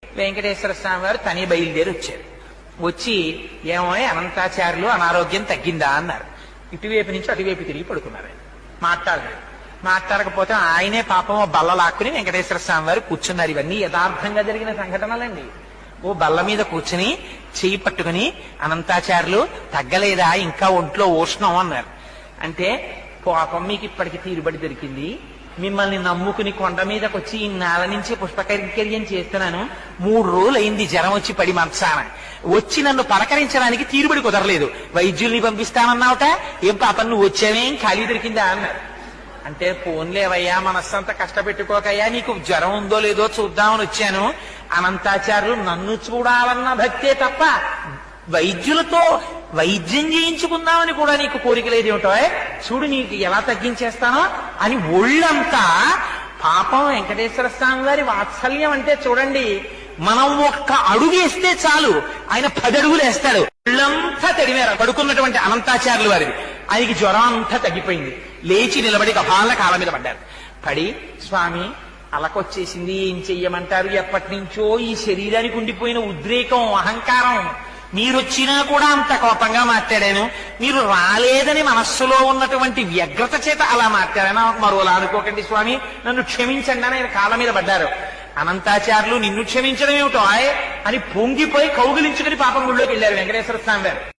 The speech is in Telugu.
వెంకటేశ్వర స్వామి వారు తని బయలుదేరి వచ్చారు. వచ్చి ఏమో అనంతాచార్యులు అనారోగ్యం తగ్గిందా అన్నారు. ఇటువైపు నుంచి అటువైపు తిరిగి పడుకున్నారు. ఆయన మాట్లాడకపోతే ఆయనే పాపం బల్ల లాక్కుని వెంకటేశ్వర స్వామి వారు కూర్చున్నారు. ఇవన్నీ యథార్థంగా జరిగిన సంఘటనలండి. ఓ బల్ల మీద కూర్చుని చెయ్యి పట్టుకుని అనంతాచార్యులు తగ్గలేదా, ఇంకా ఒంట్లో ఉష్ణం అన్నారు. అంటే పాపం మీకు ఇప్పటికి తీరుబడి దొరికింది, మిమ్మల్ని నమ్ముకుని కొండ మీదకి వచ్చి ఇన్నాళ్ళ నుంచి పుష్పకైంకర్యం చేస్తున్నాను, 3 రోజులు అయింది జ్వరం వచ్చి పడి మంచాన, వచ్చి నన్ను పలకరించడానికి తీరుబడి కుదరలేదు, వైద్యుల్ని పంపిస్తానన్నావుట, ఏం పాపం నువ్వు వచ్చావేం ఖాళీ దొరికిందా అన్నారు. అంటే పోన్లేవయ్యా, మనస్సంతా కష్టపెట్టుకోకయ్యా, నీకు జ్వరం ఉందో లేదో చూద్దామని వచ్చాను. అనంతాచార్యులు నన్ను చూడాలన్న భక్తే తప్ప వైద్యులతో వైద్యం చేయించుకుందామని కూడా నీకు కోరిక లేదేమిటో, చూడు నీకు ఎలా తగ్గించేస్తానో అని ఒళ్ళంతా. పాపం వెంకటేశ్వర స్వామి వారి వాత్సల్యం అంటే చూడండి, మనం ఒక్క అడుగేస్తే చాలు ఆయన 10 అడుగులు వేస్తాడు. ఒళ్ళంతా తడిమేర పడుకున్నటువంటి అనంతాచార్యులు వారిది. ఆయనకి జ్వరం అంతా తగ్గిపోయింది. లేచి నిలబడి గభాల కాళ్ళ మీద పడ్డారు. పడి స్వామి అలకొచ్చేసింది, ఏం చెయ్యమంటారు, ఎప్పటి నుంచో ఈ శరీరానికి ఉండిపోయిన ఉద్రేకం, అహంకారం, మీరొచ్చినా కూడా అంత కోపంగా మాట్లాడాను, మీరు రాలేదని మనస్సులో ఉన్నటువంటి వ్యగ్రత చేత అలా మాట్లాడాను, మరోలా అనుకోకండి స్వామి, నన్ను క్షమించండి అని ఆయన కాళ్ళ మీద పడ్డారు. అనంతాచార్యులు నిన్ను క్షమించడం ఏమిటో అని పొంగిపోయి కౌగిలించుకుని పాపం గుళ్ళోకి వెళ్ళారు వెంకటేశ్వర స్వామి గారు.